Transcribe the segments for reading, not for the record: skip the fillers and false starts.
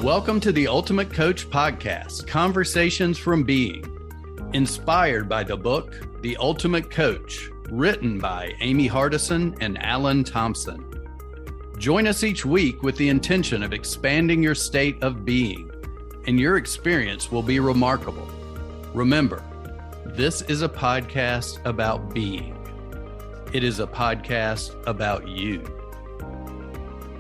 Welcome to the Ultimate Coach Podcast, Conversations from Being, inspired by the book, The Ultimate Coach, written by Amy Hardison and Alan Thompson. Join us each week with the intention of expanding your state of being, and your experience will be remarkable. Remember, this is a podcast about being. It is a podcast about you.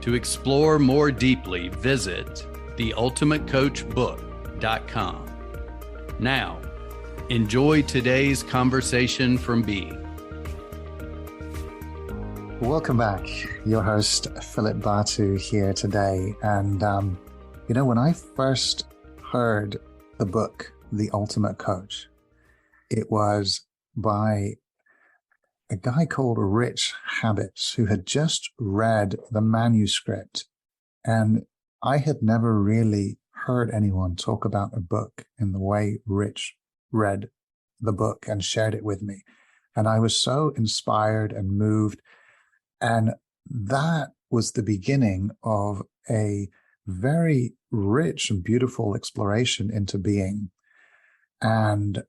To explore more deeply, visit theultimatecoachbook.com. Now, enjoy today's conversation from Being. Welcome back. Your host, Philippe Bartu, here today. And, when I first heard the book, The Ultimate Coach, it was by a guy called Rich Habets, who had just read the manuscript. And I had never really heard anyone talk about a book in the way Rich read the book and shared it with me. And I was so inspired and moved. And that was the beginning of a very rich and beautiful exploration into being. And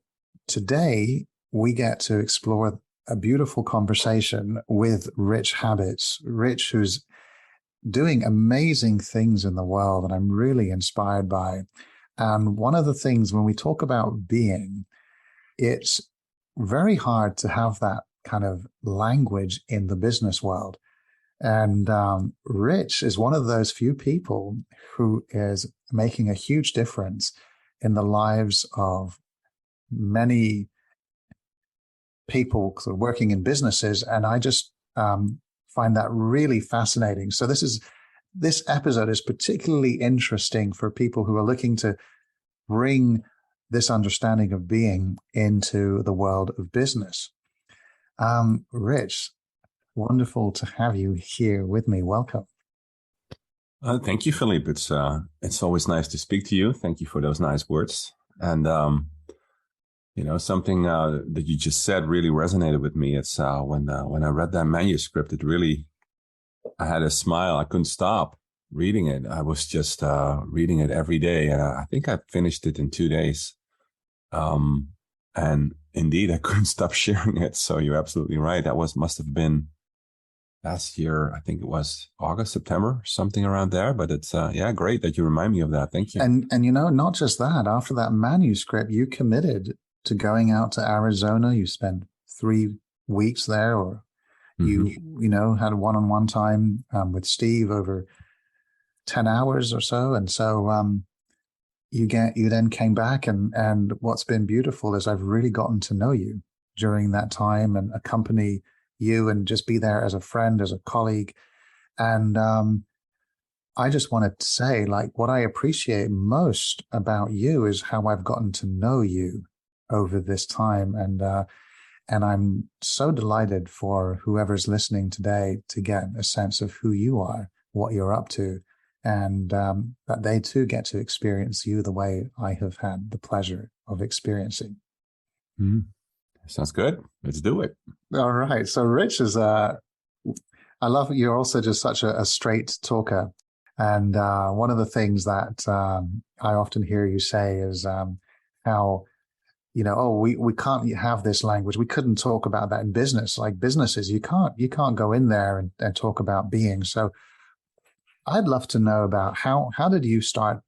today we get to explore a beautiful conversation with Rich Habets. Rich, who's doing amazing things in the world that I'm really inspired by. And one of the things when we talk about being, it's very hard to have that kind of language in the business world. And Rich is one of those few people who is making a huge difference in the lives of many people sort of working in businesses. And I just find that really fascinating. So this episode is particularly interesting for people who are looking to bring this understanding of being into the world of business. Rich, wonderful to have you here with me. Welcome. Thank you, Philippe. It's always nice to speak to you. Thank you for those nice words. And something that you just said really resonated with me. It's when I read that manuscript, I had a smile. I couldn't stop reading it. I was just reading it every day, and I think I finished it in 2 days. And indeed, I couldn't stop sharing it. So you're absolutely right. That must have been last year. I think it was August, September, something around there. But it's great that you remind me of that. Thank you. And not just that. After that manuscript, you committed to going out to Arizona. You spent 3 weeks there, or you had a one-on-one time with Steve over 10 hours or so. And so you then came back, and what's been beautiful is I've really gotten to know you during that time and accompany you and just be there as a friend, as a colleague. And I just wanted to say, what I appreciate most about you is how I've gotten to know you over this time. And I'm so delighted for whoever's listening today to get a sense of who you are, what you're up to, and that they too get to experience you the way I have had the pleasure of experiencing. Sounds good. Let's do it. All right. So Rich is, I love you're also just such a straight talker. And one of the things that I often hear you say is how, we can't have this language. We couldn't talk about that in business. Like businesses, you can't go in there and talk about being. So I'd love to know about how did you start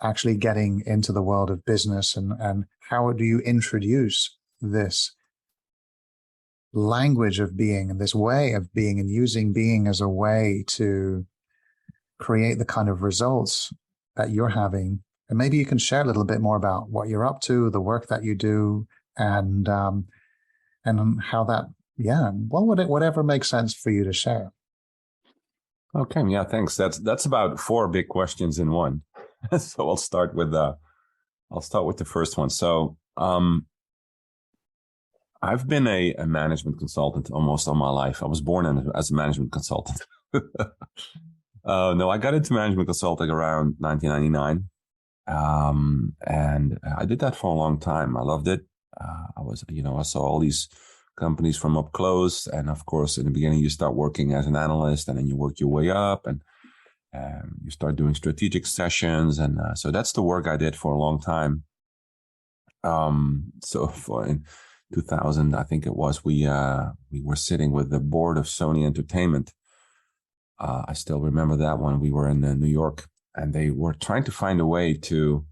actually getting into the world of business, and how do you introduce this language of being and this way of being and using being as a way to create the kind of results that you're having? And maybe you can share a little bit more about what you're up to, the work that you do, and how that, whatever makes sense for you to share. Okay, yeah, thanks. That's about 4 big questions in one. So I'll start with the first one. So I've been a management consultant almost all my life. I was born as a management consultant. No, I got into management consulting around 1999. And I did that for a long time. I loved it. I saw all these companies from up close. And of course, in the beginning, you start working as an analyst, and then you work your way up. And You start doing strategic sessions. And so that's the work I did for a long time. So in 2000, I think it was, we were sitting with the board of Sony Entertainment. I still remember that one. We were in New York, and they were trying to find a way to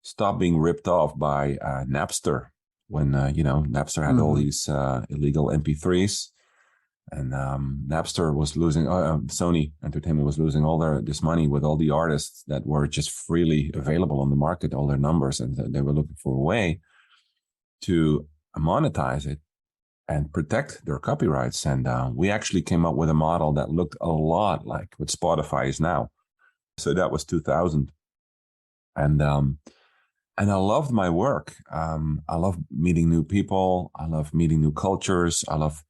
stop being ripped off by Napster when, Napster had all these illegal MP3s. And Napster was losing, Sony Entertainment was losing all this money with all the artists that were just freely available on the market, all their numbers. And they were looking for a way to monetize it and protect their copyrights. And we actually came up with a model that looked a lot like what Spotify is now. So that was 2000. And I loved my work. I love meeting new people. I love meeting new cultures. I love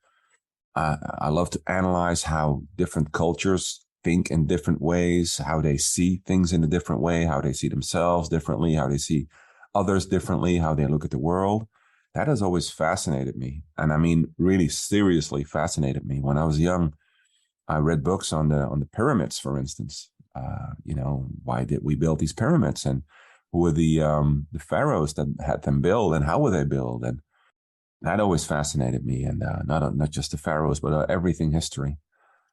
to analyze how different cultures think in different ways, how they see things in a different way, how they see themselves differently, how they see others differently, how they look at the world. That has always fascinated me. And I mean, really seriously fascinated me. When I was young, I read books on the pyramids, for instance. Why did we build these pyramids? And who were the pharaohs that had them built, and how were they built? And that always fascinated me. And not just the pharaohs, but everything history.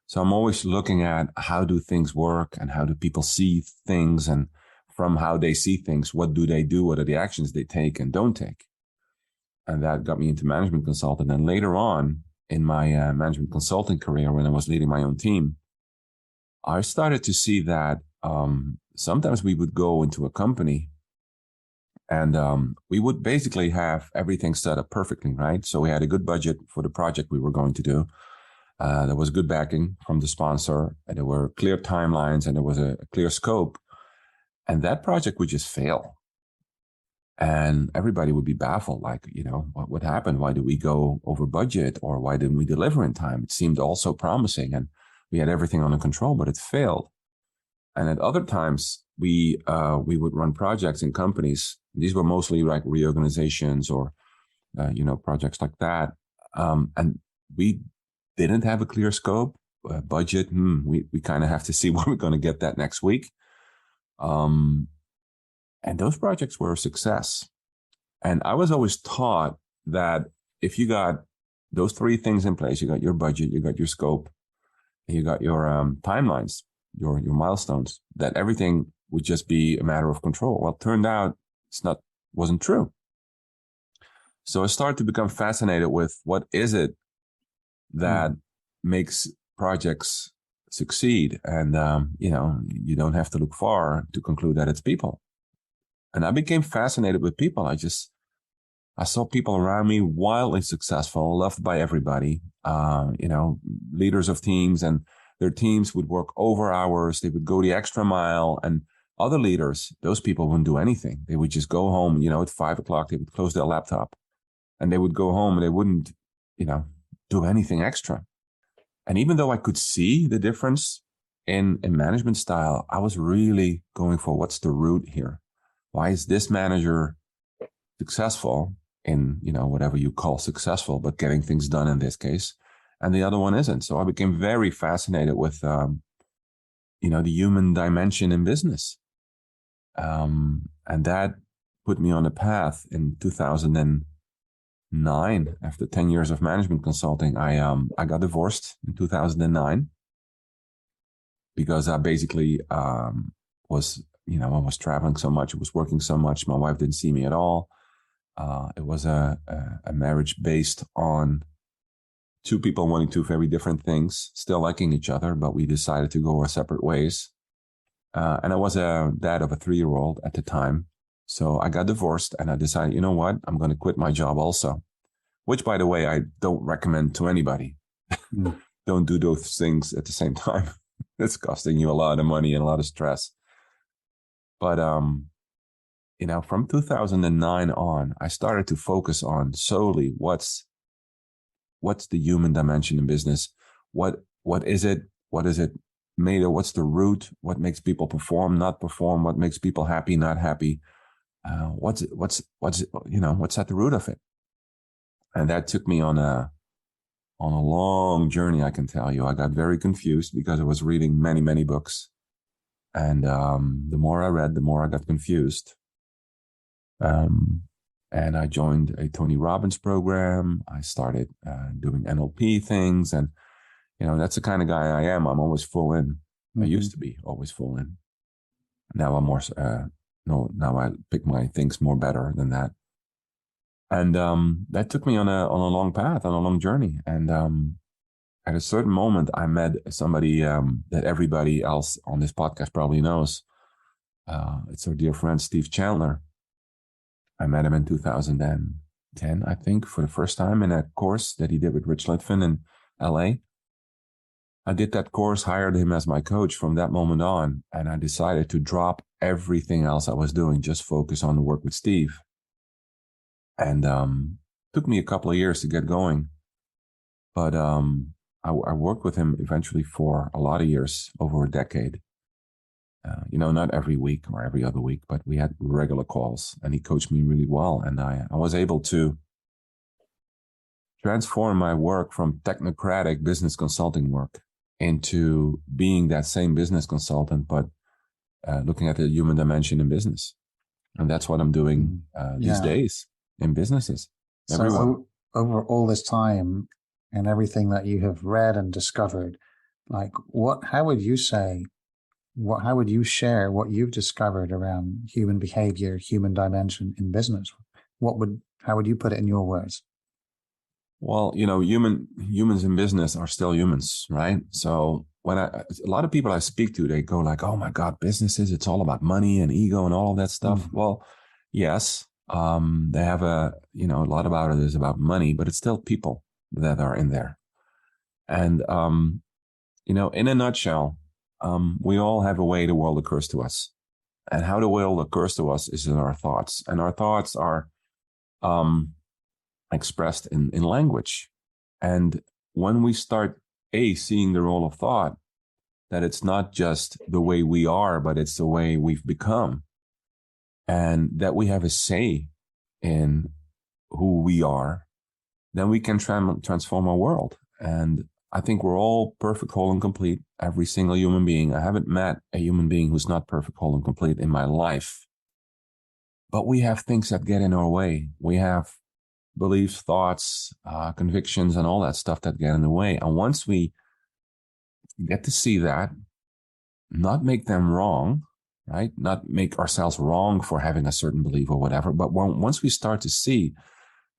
So I'm always looking at how do things work and how do people see things, and from how they see things, what do they do? What are the actions they take and don't take? And that got me into management consulting. And later on in my management consulting career, when I was leading my own team, I started to see that sometimes we would go into a company and we would basically have everything set up perfectly, right? So we had a good budget for the project we were going to do. There was good backing from the sponsor, and there were clear timelines, and there was a clear scope. And that project would just fail. And everybody would be baffled, like, what happened? Why did we go over budget? Or why didn't we deliver in time? It seemed all so promising, and we had everything under control, but it failed. And at other times, we would run projects in companies. These were mostly like reorganizations or, projects like that. And we didn't have a clear scope, budget. We kind of have to see where we're going to get that next week. And those projects were a success. And I was always taught that if you got those three things in place, you got your budget, you got your scope, and you got your timelines, your milestones, that everything would just be a matter of control. Well, it turned out wasn't true. So I started to become fascinated with what is it that makes projects succeed. And, you don't have to look far to conclude that it's people. And I became fascinated with people. I saw people around me wildly successful, loved by everybody, leaders of teams, and their teams would work over hours. They would go the extra mile. And other leaders, those people wouldn't do anything. They would just go home, at 5:00, they would close their laptop and they would go home, and they wouldn't, do anything extra. And even though I could see the difference in management style, I was really going for what's the root here? Why is this manager successful in, whatever you call successful, but getting things done in this case, and the other one isn't? So I became very fascinated with, the human dimension in business. And that put me on a path in 2009. After 10 years of management consulting, I got divorced in 2009 because I basically was, I was traveling so much, I was working so much, my wife didn't see me at all. It was a marriage based on two people wanting to do very different things, still liking each other, but we decided to go our separate ways. And I was a dad of a 3-year-old at the time. So I got divorced, and I decided, you know what, I'm going to quit my job also, which, by the way, I don't recommend to anybody. Don't do those things at the same time. It's costing you a lot of money and a lot of stress. But, from 2009 on, I started to focus on solely what's the human dimension in business? What is it? What is it made of? What's the root? What makes people perform, not perform? What makes people happy, not happy? What's at the root of it? And that took me on a long journey, I can tell you. I got very confused because I was reading many, many books. And the more I read, the more I got confused. And I joined a Tony Robbins program. I started doing NLP things. And, that's the kind of guy I am. I'm always full in. I used to be always full in. Now I'm more, now I pick my things more better than that. And that took me on a long path, on a long journey. And at a certain moment, I met somebody that everybody else on this podcast probably knows. It's our dear friend, Steve Chandler. I met him in 2010, I think, for the first time in a course that he did with Rich Litvin in LA. I did that course, hired him as my coach from that moment on, and I decided to drop everything else I was doing, just focus on the work with Steve. And took me a couple of years to get going. But I worked with him eventually for a lot of years, over a decade. Not every week or every other week, but we had regular calls, and he coached me really well. And I was able to transform my work from technocratic business consulting work into being that same business consultant, but looking at the human dimension in business. And that's what I'm doing these days in businesses. So over all this time and everything that you have read and discovered, how would you share what you've discovered around human behavior, human dimension in business? How would you put it in your words? Well, humans in business are still humans, right? So when a lot of people I speak to, they go like, "Oh my God, businesses, it's all about money and ego and all of that stuff." Well, yes, they have a lot about it is about money, but it's still people that are in there. And, in a nutshell, we all have a way the world occurs to us. And how the world occurs to us is in our thoughts. And our thoughts are expressed in language. And when we start, seeing the role of thought, that it's not just the way we are, but it's the way we've become. And that we have a say in who we are, then we can transform our world. And I think we're all perfect, whole, and complete. Every single human being. I haven't met a human being who's not perfect, whole, and complete in my life. But we have things that get in our way. We have beliefs, thoughts, convictions, and all that stuff that get in the way. And once we get to see that, not make them wrong, right? Not make ourselves wrong for having a certain belief or whatever. But once we start to see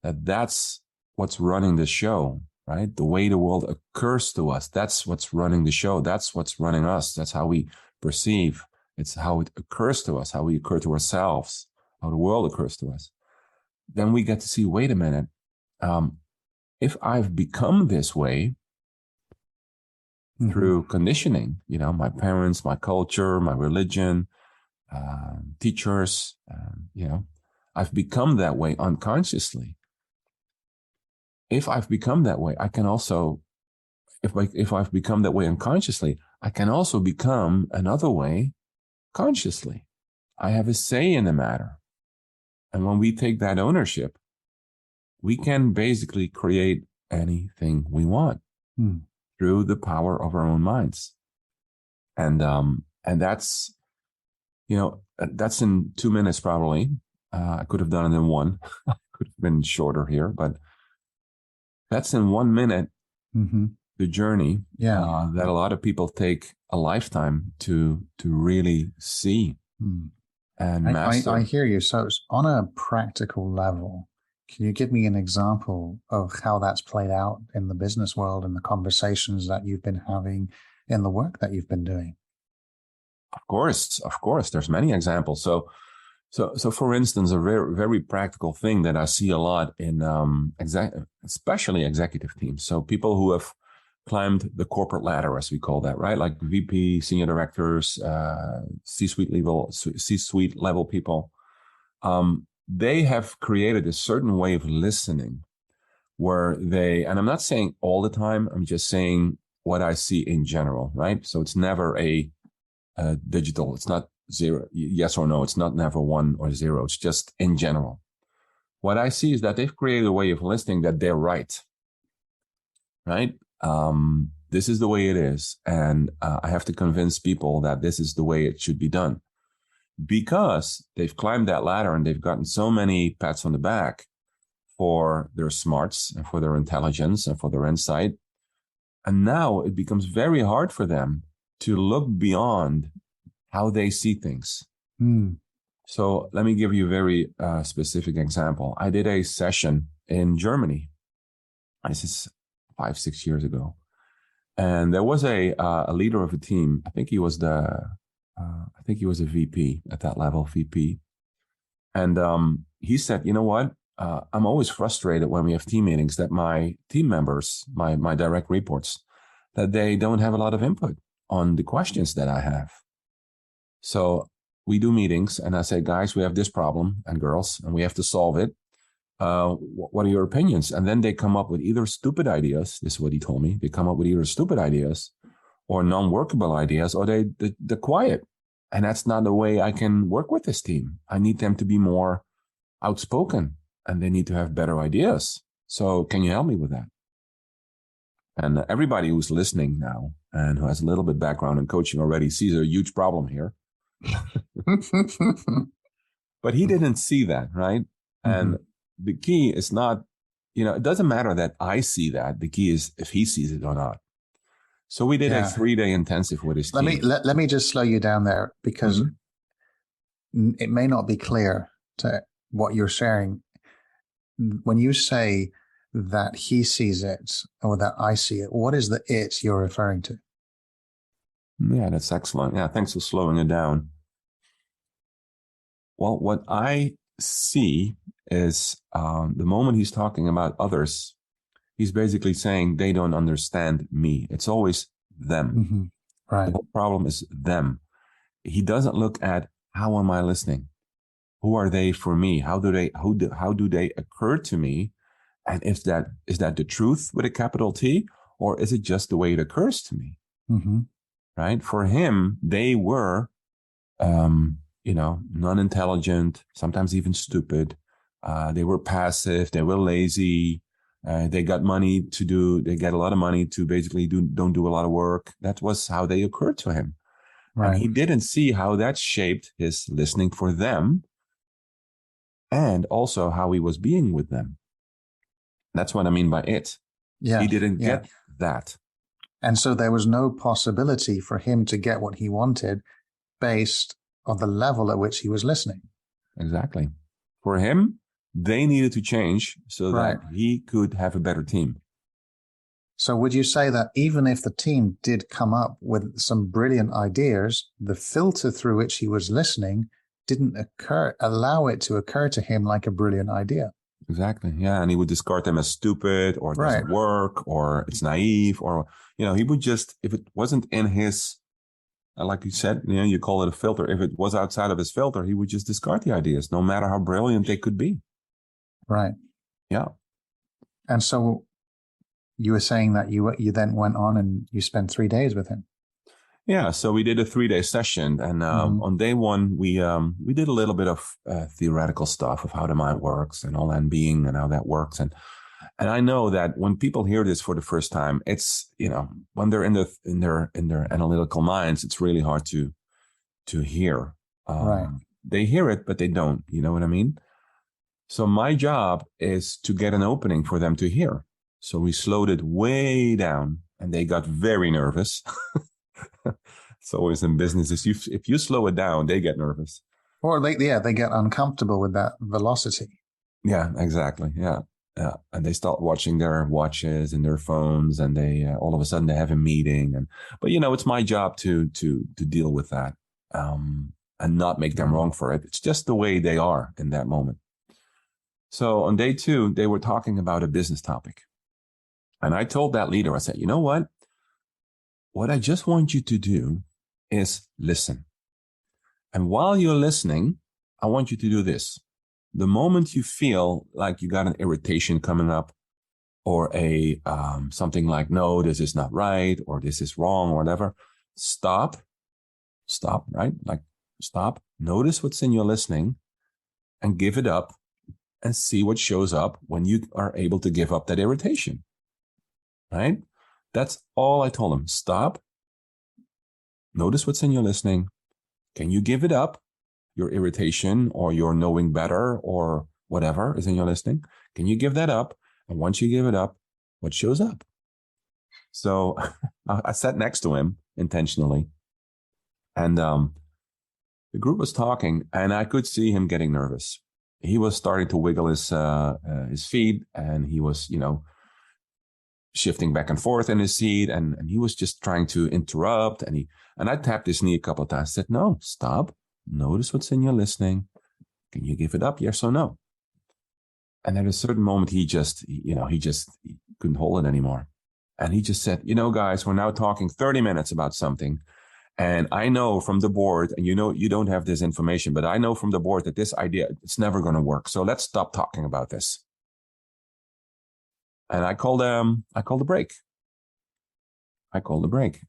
that that's what's running the show, right? The way the world occurs to us, that's what's running the show. That's what's running us. That's how we perceive. It's how it occurs to us, how we occur to ourselves, how the world occurs to us. Then we get to see, wait a minute, if I've become this way through conditioning, my parents, my culture, my religion, teachers, I've become that way unconsciously. If I've become that way, I can also, if I've become that way unconsciously, I can also become another way consciously. I have a say in the matter. And when we take that ownership, we can basically create anything we want through the power of our own minds. And that's, that's in 2 minutes probably. I could have done it in one. Could have been shorter here, but that's in 1 minute, the journey that a lot of people take a lifetime to really see and master. I hear you. So on a practical level, can you give me an example of how that's played out in the business world and the conversations that you've been having in the work that you've been doing? Of course. There's many examples. So for instance, a very, very practical thing that I see a lot in especially executive teams. So people who have climbed the corporate ladder, as we call that, right? Like VP, senior directors, C-suite level people. They have created a certain way of listening where and I'm not saying all the time, I'm just saying what I see in general, right? So it's never a digital, it's not zero, yes or no. It's not never 1 or 0. It's just in general. What I see is that they've created a way of listening that they're right. this is the way it is. And I have to convince people that this is the way it should be done. Because they've climbed that ladder and they've gotten so many pats on the back for their smarts and for their intelligence and for their insight. And now it becomes very hard for them to look beyond how they see things. So let me give you a very specific example. I did a session in Germany. This is 5-6 years ago. And there was a leader of a team. I think he was a VP at that level, VP. And he said, you know what? I'm always frustrated when we have team meetings that my team members, my direct reports, that they don't have a lot of input on the questions that I have. So we do meetings and I say, guys, we have this problem, and girls, and we have to solve it. What are your opinions? And then they come up with either stupid ideas. This is what he told me. They come up with either stupid ideas or non-workable ideas, or they're quiet. And that's not the way I can work with this team. I need them to be more outspoken and they need to have better ideas. So can you help me with that? And everybody who's listening now and who has a little bit background in coaching already sees a huge problem here. But he didn't see that, right? And the key is not, it doesn't matter that I see that. The key is if he sees it or not. So we did a 3-day intensive with his team. Let me just slow you down there, because it may not be clear to what you're sharing. When you say that he sees it or that I see it, what is the it you're referring to? Yeah, that's excellent. Yeah, thanks for slowing it down. Well, what I see is the moment he's talking about others, he's basically saying they don't understand me. It's always them. Right. The whole problem is them. He doesn't look at how am I listening? Who are they for me? How do they occur to me? And is that the truth with a capital T, or is it just the way it occurs to me? Right? For him, they were, non-intelligent, sometimes even stupid. They were passive. They were lazy. They got money to do. They get a lot of money to basically don't do a lot of work. That was how they occurred to him. Right. And he didn't see how that shaped his listening for them, and also how he was being with them. That's what I mean by it. Yeah, he didn't get that. And so there was no possibility for him to get what he wanted based on the level at which he was listening. Exactly. For him, they needed to change so that he could have a better team. So would you say that even if the team did come up with some brilliant ideas, the filter through which he was listening didn't allow it to occur to him like a brilliant idea? Exactly. Yeah. And he would discard them as stupid, or it doesn't work, or it's naive, or, he would just, if it wasn't in his, like you said, you call it a filter. If it was outside of his filter, he would just discard the ideas, no matter how brilliant they could be. Right. Yeah. And so you were saying that you then went on and you spent 3 days with him. Yeah. So we did a 3-day session, and on day one, we did a little bit of theoretical stuff of how the mind works and all that being and how that works. And I know that when people hear this for the first time, it's, when they're in their analytical minds, it's really hard to hear. They hear it, but they don't. You know what I mean? So my job is to get an opening for them to hear. So we slowed it way down, and they got very nervous. It's always in business. If you slow it down, they get nervous. Or they get uncomfortable with that velocity. Yeah, exactly. Yeah. And they start watching their watches and their phones, and they all of a sudden they have a meeting. But it's my job to deal with that and not make them wrong for it. It's just the way they are in that moment. So on day 2, they were talking about a business topic. And I told that leader, I said, you know what? What I just want you to do is listen. And while you're listening, I want you to do this. The moment you feel like you got an irritation coming up, or a something like, no, this is not right, or this is wrong, or whatever, stop, right? Like stop, notice what's in your listening, and give it up, and see what shows up when you are able to give up that irritation, right? That's all I told him. Stop. Notice what's in your listening. Can you give it up? Your irritation or your knowing better or whatever is in your listening. Can you give that up? And once you give it up, what shows up? So I sat next to him intentionally. And the group was talking, and I could see him getting nervous. He was starting to wiggle his feet, and he was, shifting back and forth in his seat, and he was just trying to interrupt. And I tapped his knee a couple of times. I said, "No, stop. Notice what's in your listening. Can you give it up? Yes or no?" And at a certain moment, he couldn't hold it anymore. And he just said, guys, we're now talking 30 minutes about something. And I know from the board, and you don't have this information, but I know from the board that this idea, it's never going to work. So let's stop talking about this. And I called the break.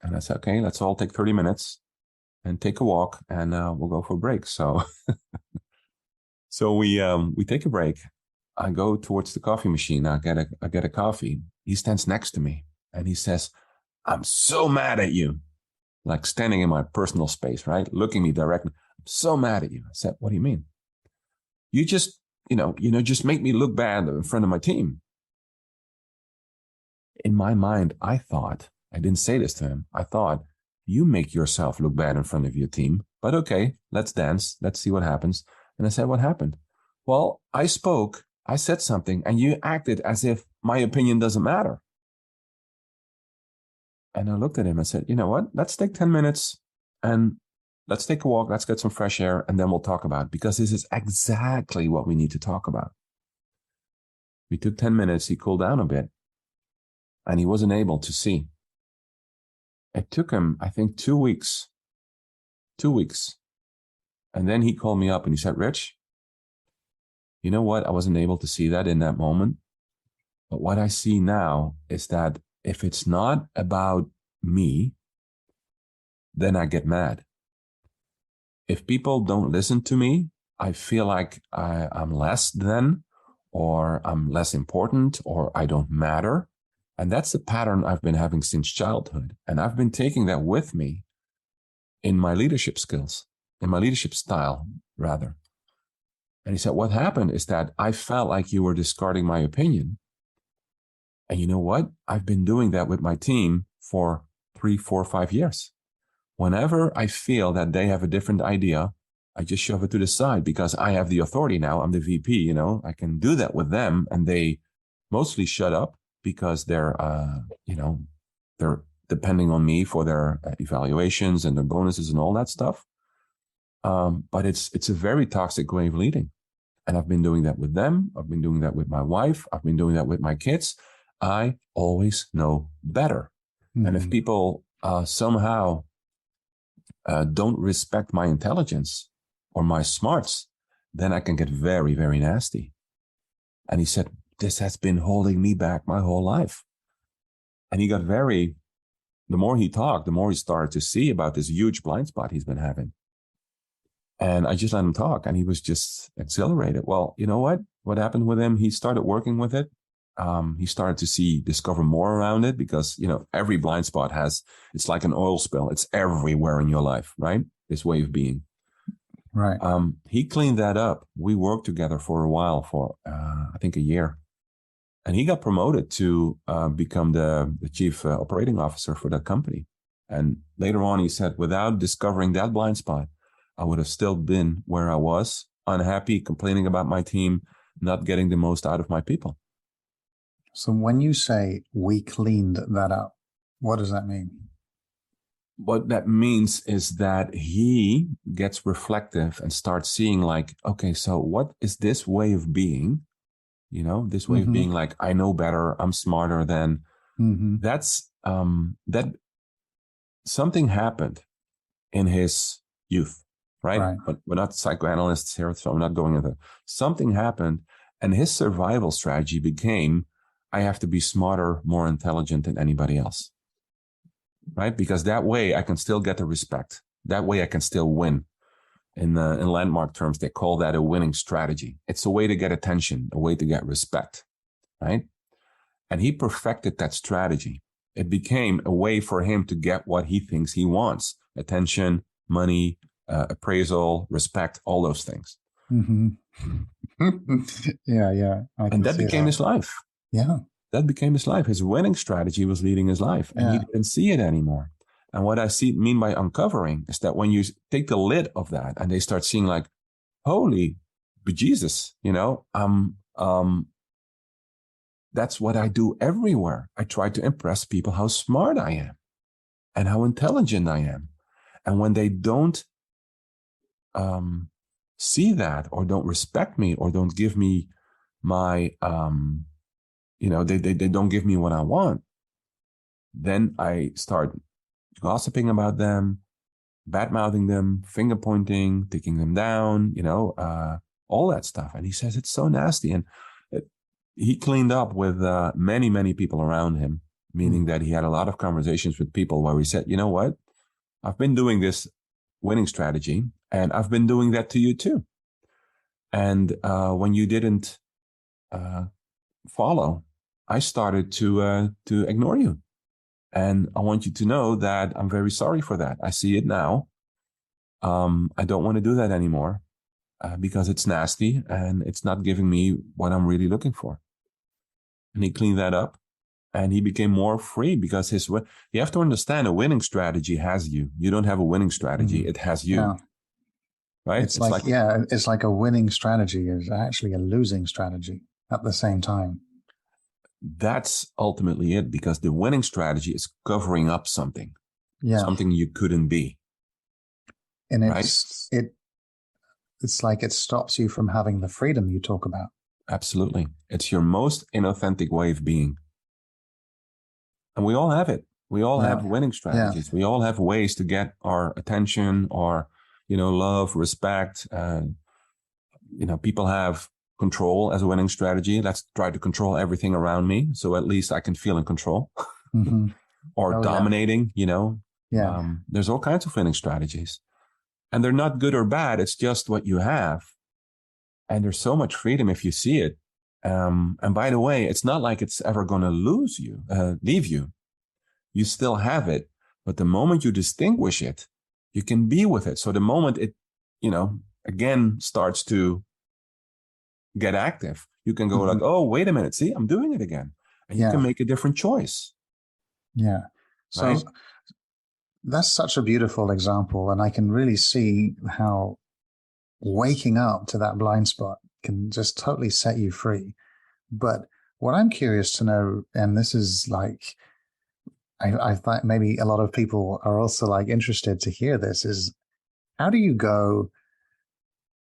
And I said, okay, let's all take 30 minutes and take a walk, and we'll go for a break. So, so we take a break. I go towards the coffee machine. I get a coffee. He stands next to me and he says, "I'm so mad at you." Like standing in my personal space, right? Looking me directly. "I'm so mad at you." I said, "What do you mean?" "You just, just make me look bad in front of my team." In my mind, I didn't say this to him. I thought, you make yourself look bad in front of your team, but okay, let's dance. Let's see what happens. And I said, "What happened?" "Well, I said something, and you acted as if my opinion doesn't matter." And I looked at him and said, "You know what? Let's take 10 minutes and let's take a walk. Let's get some fresh air, and then we'll talk about it, because this is exactly what we need to talk about." We took 10 minutes. He cooled down a bit, and he wasn't able to see. It took him, I think, 2 weeks. 2 weeks. And then he called me up and he said, "Rich, you know what? I wasn't able to see that in that moment. But what I see now is that if it's not about me, then I get mad. If people don't listen to me, I feel like I'm less than, or I'm less important, or I don't matter." And that's the pattern I've been having since childhood. And I've been taking that with me in my leadership skills, in my leadership style, rather. And he said, "What happened is that I felt like you were discarding my opinion. And you know what? I've been doing that with my team for 3, 4, 5 years. Whenever I feel that they have a different idea, I just shove it to the side, because I have the authority now. I'm the VP, I can do that with them. And they mostly shut up, because they're depending on me for their evaluations and their bonuses and all that stuff. But it's a very toxic way of leading. And I've been doing that with them. I've been doing that with my wife. I've been doing that with my kids. I always know better. Mm-hmm. And if people somehow don't respect my intelligence or my smarts, then I can get very, very nasty." And he said, "This has been holding me back my whole life." And he got the more he talked, the more he started to see about this huge blind spot he's been having. And I just let him talk, and he was just exhilarated. Well, you know what? What happened with him? He started working with it. He started to discover more around it, because, every blind spot it's like an oil spill. It's everywhere in your life, right? This way of being. Right. He cleaned that up. We worked together for a while, for I think a year. And he got promoted to become the chief operating officer for that company. And later on, he said, without discovering that blind spot, I would have still been where I was, unhappy, complaining about my team, not getting the most out of my people. So when you say we cleaned that up, what does that mean? What that means is that he gets reflective and starts seeing, like, okay, so what is this way of being? This way of being, like, I know better, I'm smarter than. That's that something happened in his youth, right? But we're not psychoanalysts here, so I'm not going into something happened, and his survival strategy became, I have to be smarter, more intelligent than anybody else, right? Because that way I can still get the respect. That way I can still win. In landmark terms, they call that a winning strategy. It's a way to get attention, a way to get respect, right? And he perfected that strategy. It became a way for him to get what he thinks he wants: attention, money, appraisal, respect, all those things. Mm-hmm. Yeah. And that became his life. Yeah. That became his life. His winning strategy was leading his life, and he didn't see it anymore. And what I mean by uncovering is that when you take the lid of that and they start seeing like, holy bejesus, that's what I do everywhere. I try to impress people how smart I am and how intelligent I am. And when they don't see that, or don't respect me, or don't give me my, they don't give me what I want, then I start gossiping about them, bad-mouthing them, finger pointing, taking them down, all that stuff. And he says it's so nasty. And he cleaned up with many, many people around him, meaning that he had a lot of conversations with people where he said, you know what, I've been doing this winning strategy, and I've been doing that to you too. And when you didn't follow, I started to ignore you. And I want you to know that I'm very sorry for that. I see it now. I don't want to do that anymore because it's nasty and it's not giving me what I'm really looking for. And he cleaned that up, and he became more free because you have to understand, a winning strategy has you. You don't have a winning strategy. It has you. Yeah. Right? It's like a winning strategy is actually a losing strategy at the same time. That's ultimately it, because the winning strategy is covering up something, something you couldn't be. And it's like it stops you from having the freedom you talk about. Absolutely. It's your most inauthentic way of being. And we all have it. We all have winning strategies. We all have ways to get our attention, or, love, respect. People have control as a winning strategy. Let's try to control everything around me, so at least I can feel in control. Mm-hmm. Or dominating, there's all kinds of winning strategies, and they're not good or bad. It's just what you have. And there's so much freedom if you see it. And by the way, it's not like it's ever going to leave you. You still have it, but the moment you distinguish it, you can be with it. So the moment it, again starts to get active, you can go like, oh, wait a minute, see, I'm doing it again. And you can make a different choice. Yeah. So right? That's such a beautiful example. And I can really see how waking up to that blind spot can just totally set you free. But what I'm curious to know, and this is like, I thought maybe a lot of people are also like interested to hear this, is how do you go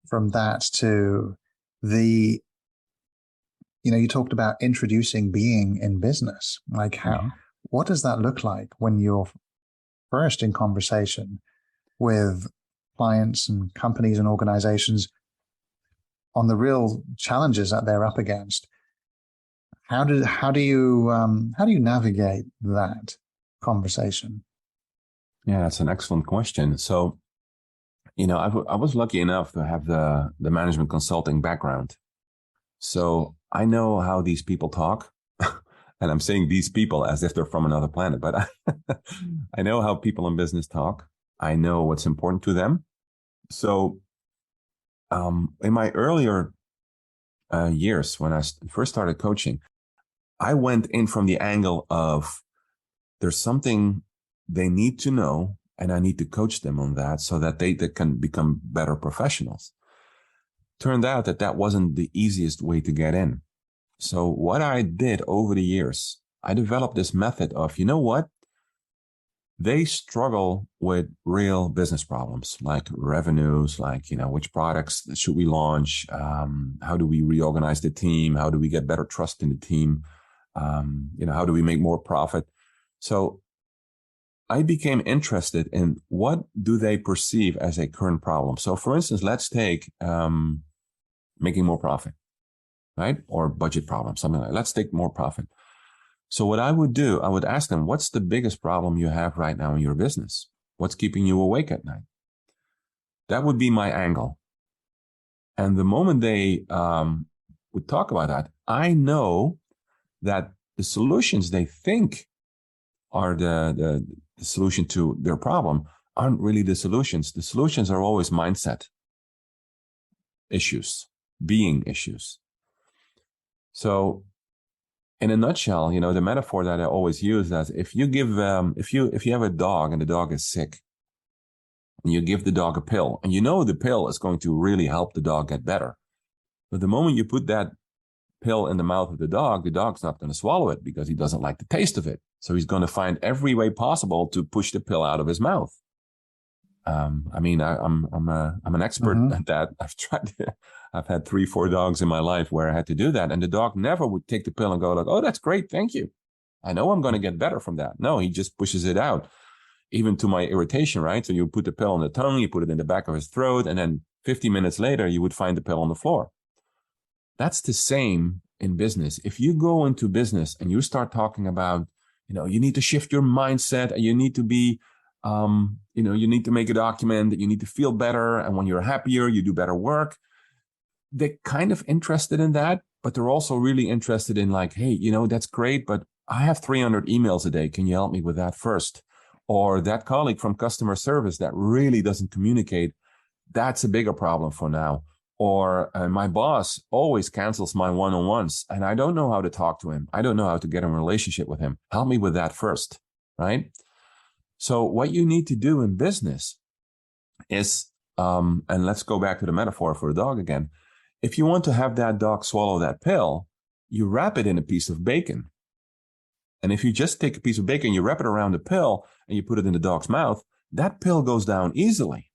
from that to the, you talked about introducing being in business. Like what does that look like when you're first in conversation with clients and companies and organizations on the real challenges that they're up against? How do you navigate that conversation? Yeah, that's an excellent question. So, I was lucky enough to have the management consulting background. So I know how these people talk. And I'm saying these people as if they're from another planet, but I know how people in business talk. I know what's important to them. So in my earlier years, when I first started coaching, I went in from the angle of there's something they need to know, and I need to coach them on that so that they can become better professionals. Turned out that wasn't the easiest way to get in. So what I did over the years, I developed this method of, they struggle with real business problems like revenues, like, which products should we launch? How do we reorganize the team? How do we get better trust in the team? How do we make more profit? So I became interested in what do they perceive as a current problem. So for instance, let's take making more profit, right? Or budget problem, something like that. Let's take more profit. So what I would do, I would ask them, what's the biggest problem you have right now in your business? What's keeping you awake at night? That would be my angle. And the moment they would talk about that, I know that the solutions they think are the solution to their problem aren't really the solutions. The solutions are always mindset issues, being issues. So in a nutshell, the metaphor that I always use is if you give, if you have a dog and the dog is sick, and you give the dog a pill, and the pill is going to really help the dog get better. But the moment you put that pill in the mouth of the dog's not going to swallow it because he doesn't like the taste of it. So he's going to find every way possible to push the pill out of his mouth. I'm an expert at that. I've had 3-4 dogs in my life where I had to do that. And the dog never would take the pill and go like, oh, that's great. Thank you. I know I'm going to get better from that. No, he just pushes it out, even to my irritation, right? So you put the pill on the tongue, you put it in the back of his throat, and then 50 minutes later, you would find the pill on the floor. That's the same in business. If you go into business and you start talking about, you need to shift your mindset and you need to be, you need to make a document that you need to feel better. And when you're happier, you do better work. They're kind of interested in that, but they're also really interested in like, hey, that's great, but I have 300 emails a day. Can you help me with that first? Or that colleague from customer service that really doesn't communicate. That's a bigger problem for now. Or my boss always cancels my one-on-ones and I don't know how to talk to him. I don't know how to get in a relationship with him. Help me with that first, right? So what you need to do in business is, and let's go back to the metaphor for the dog again. If you want to have that dog swallow that pill, you wrap it in a piece of bacon. And if you just take a piece of bacon, you wrap it around the pill and you put it in the dog's mouth, that pill goes down easily.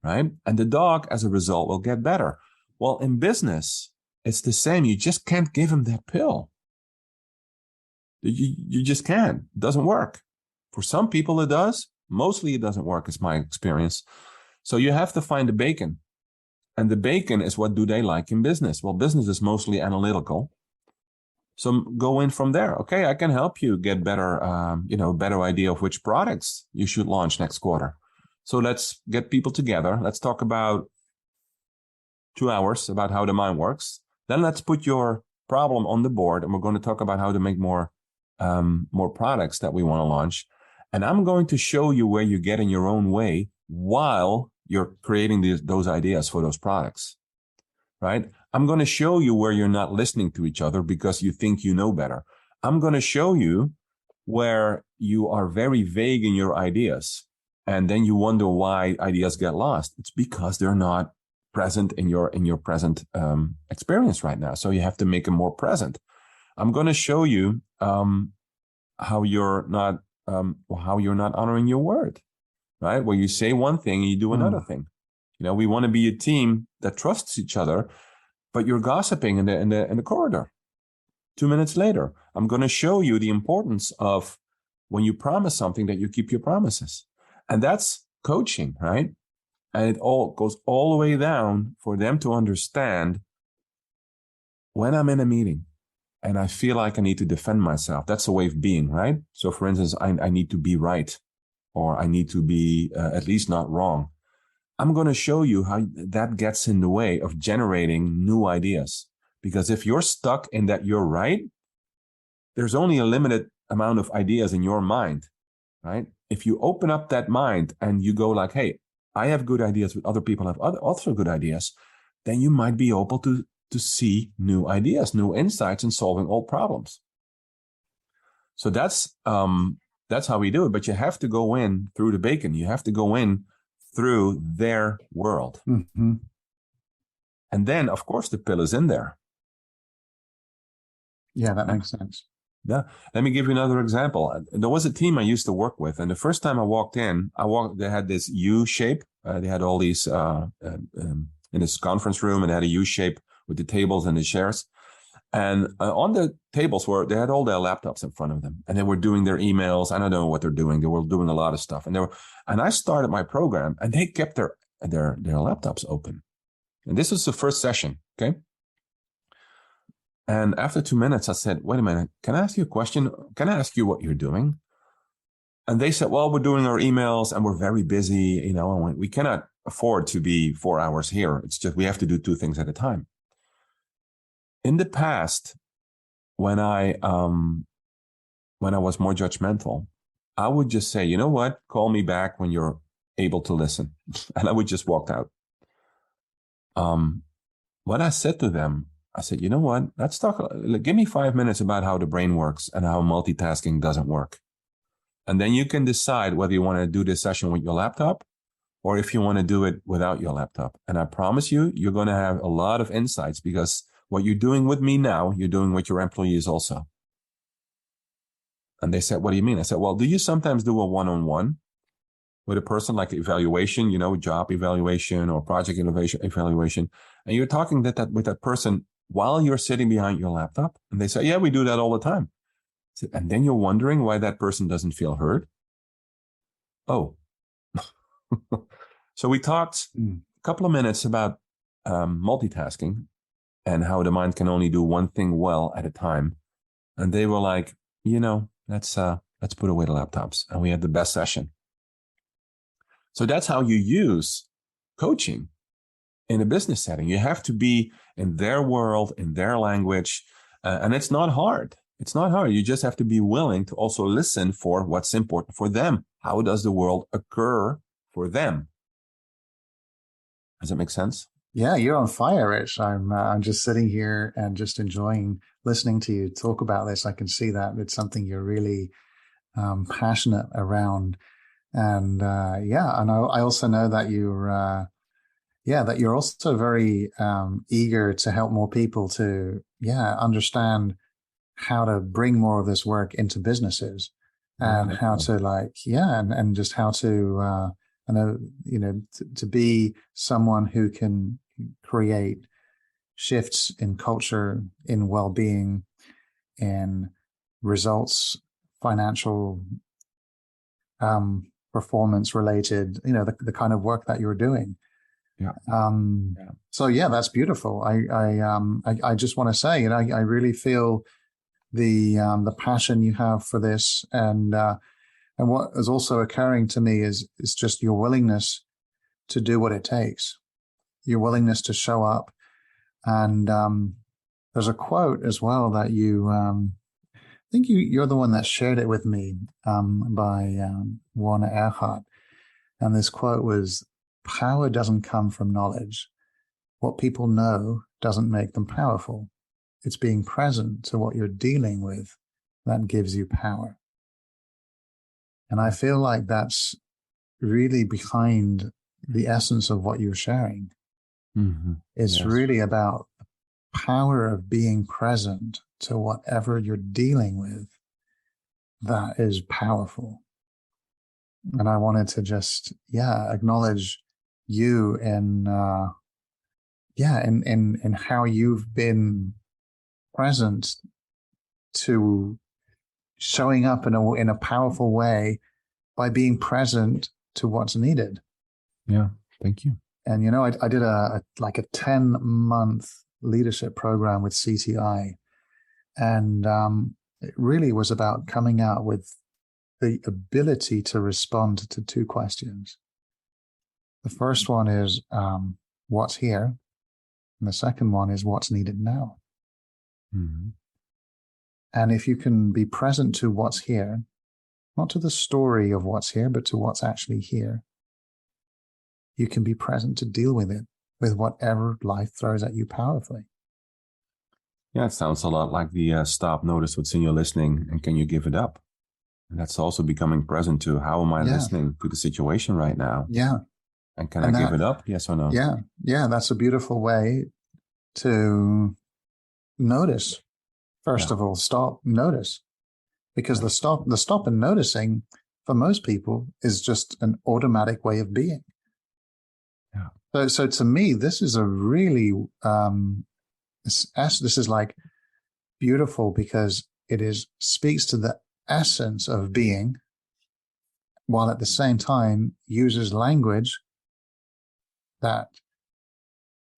Right? And the dog, as a result, will get better. Well, in business, it's the same. You just can't give him that pill. You just can't. It doesn't work. For some people, it does. Mostly, it doesn't work, is my experience. So you have to find the bacon. And the bacon is what do they like in business? Well, business is mostly analytical. So go in from there. Okay, I can help you get better, better idea of which products you should launch next quarter. So let's get people together. Let's talk about 2 hours about how the mind works. Then let's put your problem on the board, and we're going to talk about how to make more products that we want to launch. And I'm going to show you where you get in your own way while you're creating those ideas for those products, right? I'm going to show you where you're not listening to each other because you think you know better. I'm going to show you where you are very vague in your ideas. And then you wonder why ideas get lost. It's because they're not present in your present experience right now. So you have to make them more present. I'm going to show you how you're not honoring your word, right? Where you say one thing and you do another thing. We want to be a team that trusts each other, but you're gossiping in the corridor. 2 minutes later, I'm going to show you the importance of when you promise something that you keep your promises. And that's coaching, right? And it all goes all the way down for them to understand when I'm in a meeting and I feel like I need to defend myself. That's a way of being, right? So for instance, I need to be right, or I need to be at least not wrong. I'm going to show you how that gets in the way of generating new ideas. Because if you're stuck in that you're right, there's only a limited amount of ideas in your mind, right? If you open up that mind and you go like, hey, I have good ideas, but other people have also good ideas, then you might be able to see new ideas, new insights in solving old problems. So that's how we do it. But you have to go in through the bacon. You have to go in through their world. Mm-hmm. And then, of course, the pill is in there. Yeah, that makes sense. Yeah. Let me give you another example. There was a team I used to work with, and the first time I walked in, they had this U shape. They had all these in this conference room, and they had a U shape with the tables and the chairs. And on the tables they had all their laptops in front of them, and they were doing their emails. I don't know what they're doing. They were doing a lot of stuff, and I started my program, and they kept their laptops open. And this was the first session. Okay. And after 2 minutes, I said, wait a minute, can I ask you a question? Can I ask you what you're doing? And they said, well, we're doing our emails and we're very busy, and we cannot afford to be 4 hours here. It's just, we have to do 2 things at a time. In the past, when I was more judgmental, I would just say, you know what? Call me back when you're able to listen. And I would just walk out. What I said to them, I said, you know what? Let's talk. Give me 5 minutes about how the brain works and how multitasking doesn't work. And then you can decide whether you want to do this session with your laptop or if you want to do it without your laptop. And I promise you, you're going to have a lot of insights because what you're doing with me now, you're doing with your employees also. And they said, what do you mean? I said, well, do you sometimes do a one-on-one with a person, like evaluation, job evaluation or project evaluation, and you're talking with that person while you're sitting behind your laptop? And they say, yeah, we do that all the time. And then you're wondering why that person doesn't feel heard. Oh, so we talked a couple of minutes about multitasking and how the mind can only do one thing well at a time. And they were like, let's put away the laptops. And we had the best session. So that's how you use coaching in a business setting. You have to be in their world, in their language. And it's not hard. It's not hard. You just have to be willing to also listen for what's important for them. How does the world occur for them? Does that make sense? Yeah, you're on fire, Rich. I'm just sitting here and just enjoying listening to you talk about this. I can see that it's something you're really passionate around. And and I also know that that you're also very eager to help more people to understand how to bring more of this work into businesses and how to and just how to to be someone who can create shifts in culture, in well-being, in results, financial performance related, the kind of work that you're doing. So that's beautiful. I just want to say, I really feel the passion you have for this, and what is also occurring to me is just your willingness to do what it takes, your willingness to show up. And there's a quote as well that I think you're the one that shared it with me, by Warner Earhart. And this quote was, "Power doesn't come from knowledge. What people know doesn't make them powerful. It's being present to what you're dealing with that gives you power." And I feel like that's really behind the essence of what you're sharing. Mm-hmm. It's really about the power of being present to whatever you're dealing with that is powerful. And I wanted to just, acknowledge you in how you've been present to showing up in a powerful way by being present to what's needed. Yeah, thank you. And I did a 10-month leadership program with CTI, and it really was about coming out with the ability to respond to two questions. The first one is what's here, and the second one is what's needed now. Mm-hmm. And if you can be present to what's here, not to the story of what's here, but to what's actually here, you can be present to deal with it, with whatever life throws at you powerfully. Yeah, it sounds a lot like the stop, notice what's in your listening, and can you give it up? And that's also becoming present to how am I listening to the situation right now? Yeah. And can I give it up? Yes or no? Yeah. Yeah, that's a beautiful way to notice. First of all, stop, notice. Because the stop and noticing for most people is just an automatic way of being. Yeah. So to me, this is a really this is like beautiful because it speaks to the essence of being, while at the same time uses language that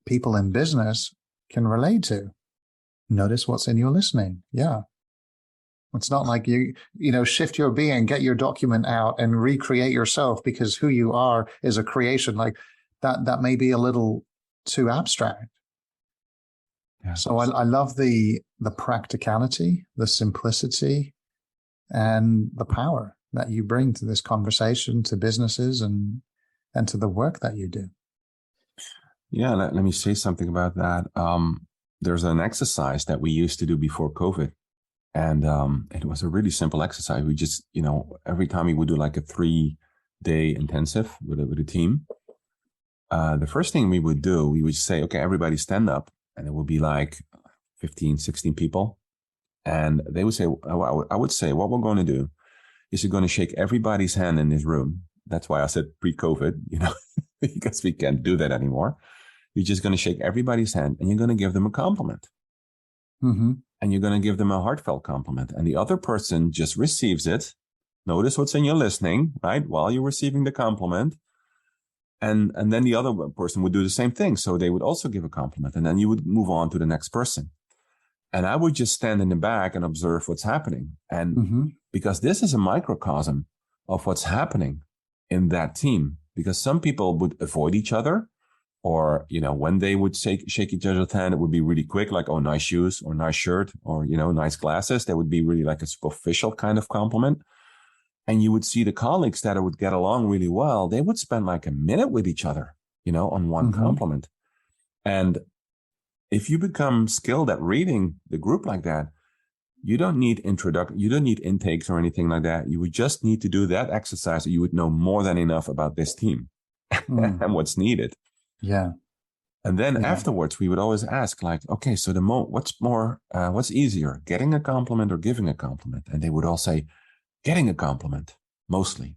people in business can relate to. Notice what's in your listening. Yeah. It's not like you shift your being, get your document out and recreate yourself, because who you are is a creation. Like that may be a little too abstract. Yeah. So I love the practicality, the simplicity, and the power that you bring to this conversation, to businesses, and to the work that you do. Yeah, let me say something about that. There's an exercise that we used to do before COVID. And it was a really simple exercise. We just, every time we would do like a 3-day intensive with a team, the first thing we would do, we would say, okay, everybody stand up. And it would be like 15, 16 people. And they would say, I would say, what we're going to do is you're going to shake everybody's hand in this room. That's why I said pre-COVID, because we can't do that anymore. You're just going to shake everybody's hand and you're going to give them a compliment. Mm-hmm. And you're going to give them a heartfelt compliment. And the other person just receives it. Notice what's in your listening, right? While you're receiving the compliment. And then the other person would do the same thing. So they would also give a compliment. And then you would move on to the next person. And I would just stand in the back and observe what's happening. And because this is a microcosm of what's happening in that team. Because some people would avoid each other. Or, when they would shake each other's hand, it would be really quick, like, oh, nice shoes or nice shirt or, nice glasses. That would be really like a superficial kind of compliment. And you would see the colleagues that would get along really well. They would spend like a minute with each other, on one compliment. And if you become skilled at reading the group like that, you don't need you don't need intakes or anything like that. You would just need to do that exercise. You would know more than enough about this team and what's needed. Yeah. And then afterwards, we would always ask, like, okay, so what's easier, getting a compliment or giving a compliment? And they would all say, getting a compliment, mostly.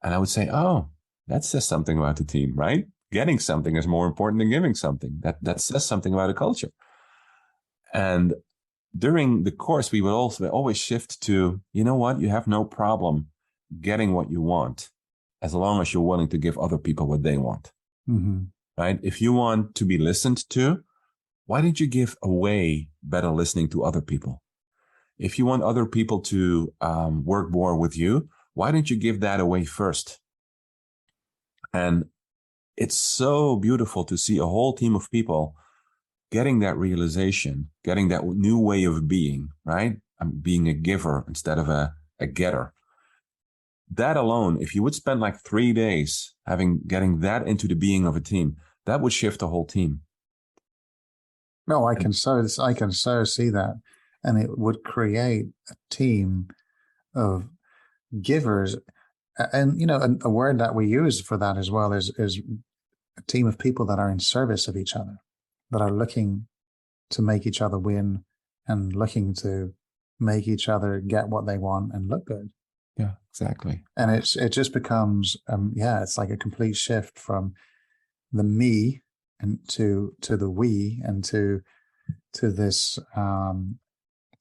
And I would say, oh, that says something about the team, right? Getting something is more important than giving something. That says something about a culture. And during the course, we would also always shift to, you know what? You have no problem getting what you want, as long as you're willing to give other people what they want. Mm-hmm. Right? If you want to be listened to, why don't you give away better listening to other people? If you want other people to work more with you, why don't you give that away first? And it's so beautiful to see a whole team of people getting that realization, getting that new way of being, right? Being a giver instead of a getter. That alone, if you would spend like 3 days getting that into the being of a team, that would shift the whole team. No, I can so see that. And it would create a team of givers. And, a word that we use for that as well is a team of people that are in service of each other, that are looking to make each other win and looking to make each other get what they want and look good. Yeah, exactly. And it just becomes, it's like a complete shift from the me and to the we and to this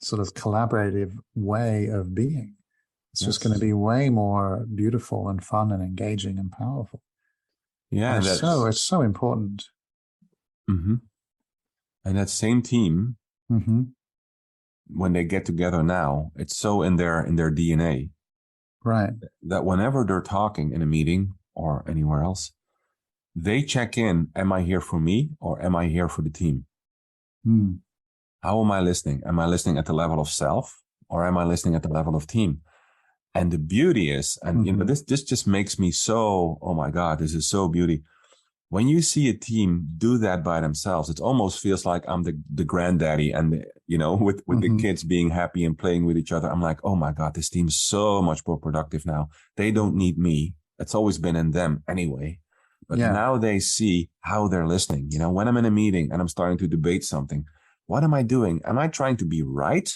sort of collaborative way of being. It's just going to be way more beautiful and fun and engaging and powerful. Yeah, and it's so important. Mm-hmm. And that same team, when they get together now, it's so in their DNA. Right. That whenever they're talking in a meeting or anywhere else, they check in, am I here for me or am I here for the team? How am I listening? Am I listening at the level of self or am I listening at the level of team? And the beauty is, and this just makes me so, oh my God, this is so beauty. When you see a team do that by themselves, it almost feels like I'm the granddaddy and, with the kids being happy and playing with each other. I'm like, oh my God, this team's so much more productive now. They don't need me. It's always been in them anyway. But now they see how they're listening. When I'm in a meeting and I'm starting to debate something, what am I doing? Am I trying to be right?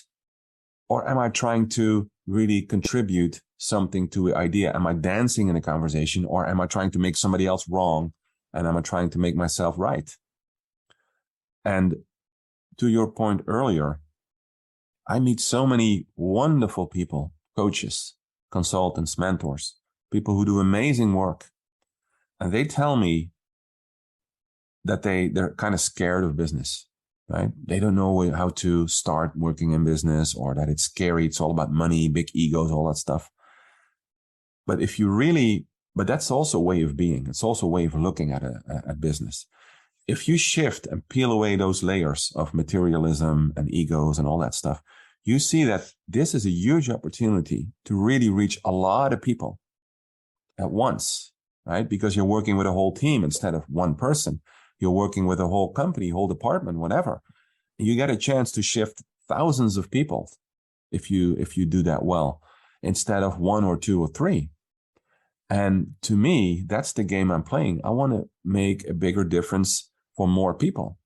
Or am I trying to really contribute something to the idea? Am I dancing in a conversation or am I trying to make somebody else wrong? And am I trying to make myself right? And to your point earlier, I meet so many wonderful people, coaches, consultants, mentors, people who do amazing work. And they tell me that they're kind of scared of business, right? They don't know how to start working in business or that it's scary. It's all about money, big egos, all that stuff. But but that's also a way of being. It's also a way of looking at business. If you shift and peel away those layers of materialism and egos and all that stuff, you see that this is a huge opportunity to really reach a lot of people at once, right? Because you're working with a whole team instead of one person. You're working with a whole company, whole department, whatever. You get a chance to shift thousands of people if you do that well, instead of one or two or three. And to me, that's the game I'm playing. I want to make a bigger difference for more people,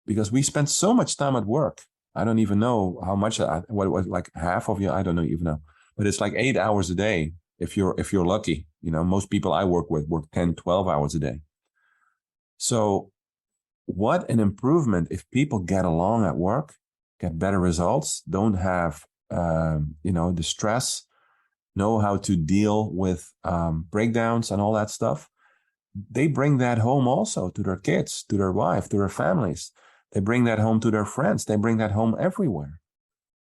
because we spend so much time at work. I don't even know how much, what it was, like half of you, I don't even know. But it's like 8 hours a day if you're lucky. You know, most people I work with work 10, 12 hours a day. So what an improvement if people get along at work, get better results, don't have, the stress, know how to deal with breakdowns and all that stuff. They bring that home also to their kids, to their wife, to their families. They bring that home to their friends. They bring that home everywhere.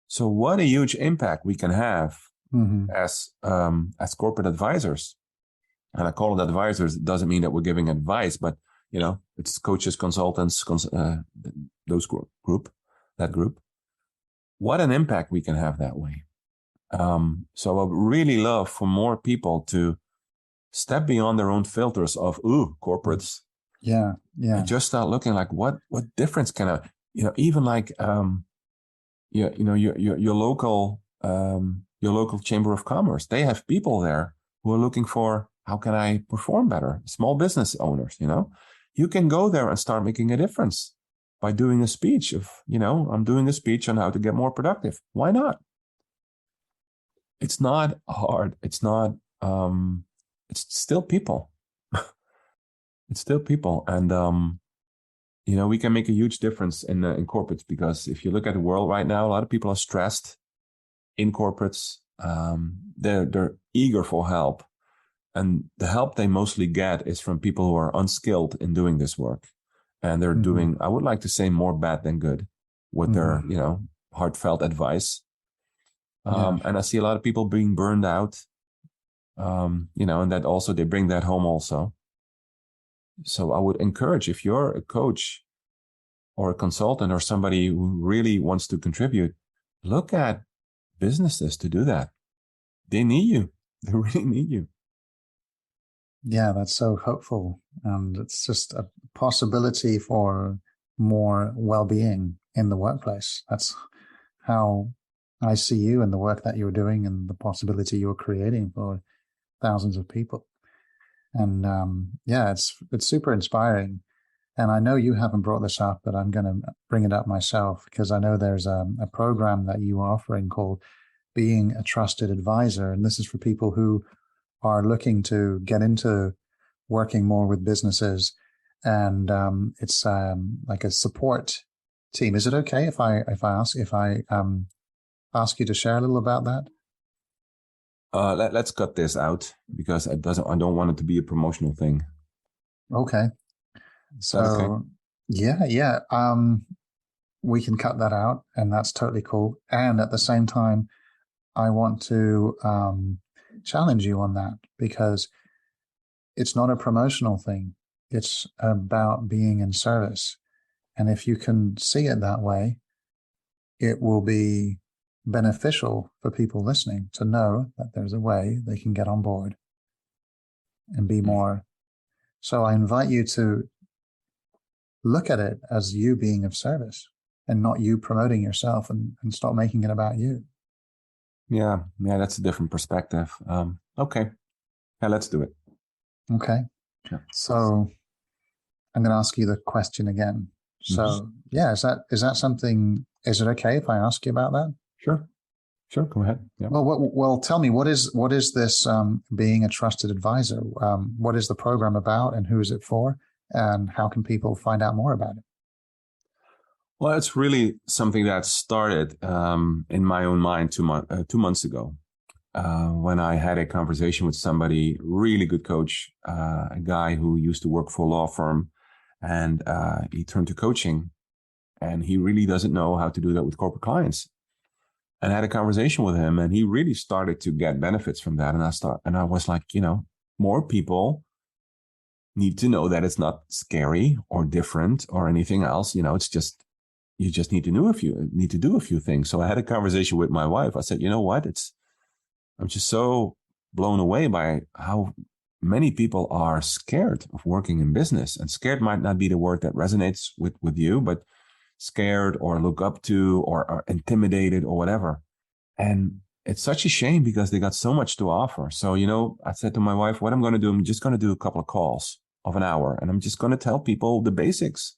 So what a huge impact we can have as corporate advisors. And I call it advisors. It doesn't mean that we're giving advice, but it's coaches, consultants, that group. What an impact we can have that way. So I would really love for more people to step beyond their own filters of corporates. Yeah. And just start looking like what difference can I, even like your local chamber of commerce. They have people there who are looking for, how can I perform better? Small business owners, you can go there and start making a difference by doing a speech of, I'm doing a speech on how to get more productive. Why not? It's not hard. It's not, it's still people. It's still people. And, we can make a huge difference in corporates, because if you look at the world right now, a lot of people are stressed in corporates. They're eager for help. And the help they mostly get is from people who are unskilled in doing this work. And they're doing, I would like to say, more bad than good with their, heartfelt advice. And I see a lot of people being burned out, and that also, they bring that home also. So I would encourage, if you're a coach or a consultant or somebody who really wants to contribute, look at businesses to do that. They need you. They really need you. Yeah, that's so hopeful. And it's just a possibility for more well-being in the workplace. That's how I see you and the work that you're doing and the possibility you're creating for thousands of people. And it's super inspiring. And I know you haven't brought this up, but I'm going to bring it up myself, because I know there's a program that you are offering called Being a Trusted Advisor. And this is for people who are looking to get into working more with businesses. And it's like a support team. Is it okay if I ask you to share a little about that? Let's cut this out, because I don't want it to be a promotional thing. Okay. So okay? Yeah. We can cut that out, and that's totally cool. And at the same time, I want to challenge you on that, because it's not a promotional thing. It's about being in service. And if you can see it that way, it will be beneficial for people listening to know that there's a way they can get on board and be more. So I invite you to look at it as you being of service and not you promoting yourself, and stop making it about you. Yeah, that's a different perspective. Okay. Yeah, let's do it. Okay. Yeah. So I'm going to ask you the question again. So is that something, is it okay if I ask you about that? Sure. Go ahead. Yeah. Well, tell me, what is this Being a Trusted Advisor? What is the program about, and who is it for, and how can people find out more about it? Well, it's really something that started in my own mind 2 months ago, when I had a conversation with somebody, really good coach, a guy who used to work for a law firm, and he turned to coaching, and he really doesn't know how to do that with corporate clients. And I had a conversation with him, and he really started to get benefits from that. And I was like, more people need to know that it's not scary or different or anything else. It's just you just need to do a few things. So I had a conversation with my wife. I said, you know what? I'm just so blown away by how many people are scared of working in business. And scared might not be the word that resonates with you, but scared or look up to or are intimidated or whatever. And it's such a shame because they got so much to offer. So, I said to my wife, what I'm going to do, I'm just going to do a couple of calls of an hour, and I'm just going to tell people the basics,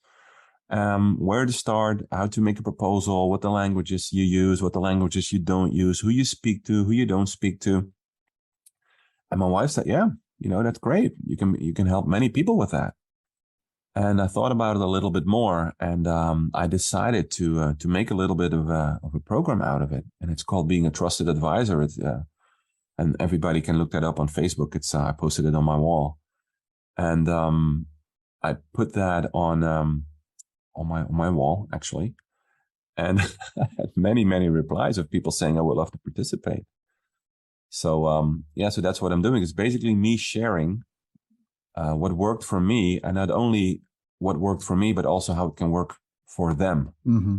where to start, how to make a proposal, what the languages you use, what the languages you don't use, who you speak to, who you don't speak to. And my wife said, yeah, that's great. You can help many people with that. And I thought about it a little bit more, and I decided to make a little bit of a program out of it. And it's called Being a Trusted Advisor. And everybody can look that up on Facebook. I posted it on my wall, and I put that on my wall actually, and I had many replies of people saying I would love to participate. So so that's what I'm doing. It's basically me sharing what worked for me, and not only what worked for me, but also how it can work for them. Mm-hmm.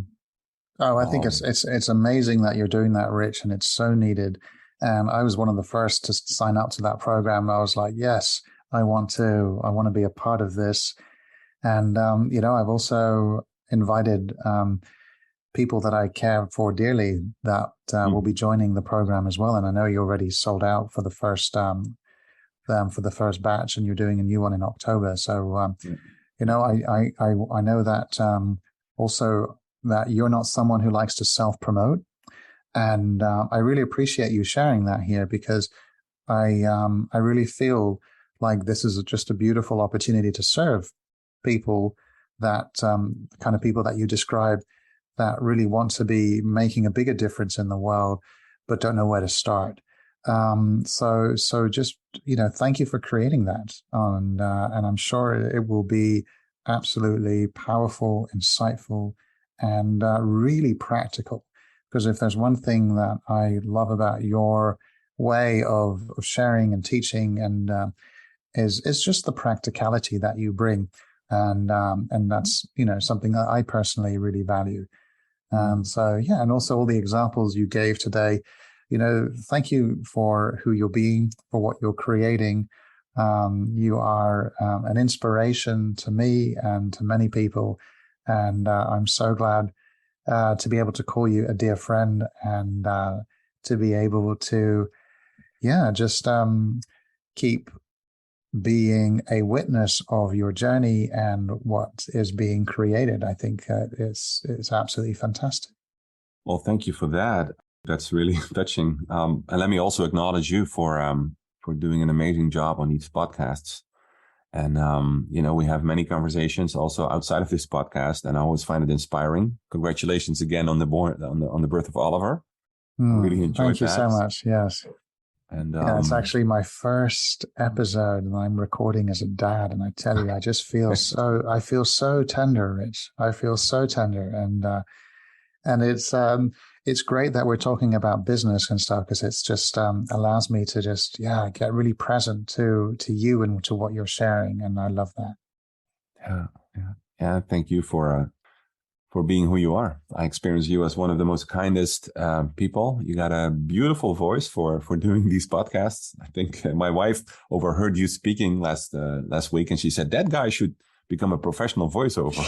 Oh, I think it's amazing that you're doing that, Rich, and it's so needed. And I was one of the first to sign up to that program. I was like, yes, I want to be a part of this. And I've also invited people that I care for dearly that will be joining the program as well. And I know you already sold out for the first batch, and you're doing a new one in October. So, I know that also that you're not someone who likes to self-promote. And I really appreciate you sharing that here, because I really feel like this is just a beautiful opportunity to serve people that kind of people that you described that really want to be making a bigger difference in the world, but don't know where to start. So just, thank you for creating that. And I'm sure it will be absolutely powerful, insightful, and really practical. Because if there's one thing that I love about your way of sharing and teaching, and is just the practicality that you bring, and that's something that I personally really value. And also all the examples you gave today. Thank you for who you're being, for what you're creating. You are an inspiration to me and to many people, and I'm so glad to be able to call you a dear friend, and to be able to, just keep being a witness of your journey and what is being created. I think it's absolutely fantastic. Well, thank you for that. That's really touching. And let me also acknowledge you for doing an amazing job on these podcasts. And, we have many conversations also outside of this podcast, and I always find it inspiring. Congratulations again on the birth of Oliver. I really enjoyed that. Thank you so much. Yes. And it's actually my first episode, and I'm recording as a dad. And I tell you, I just feel I feel so tender, Rich. I feel so tender. And it's great that we're talking about business and stuff, because it's just allows me to just get really present to you and to what you're sharing, and I love that. Yeah. Thank you for being who you are. I experience you as one of the most kindest people. You got a beautiful voice for doing these podcasts. I think my wife overheard you speaking last week, and she said that guy should become a professional voiceover.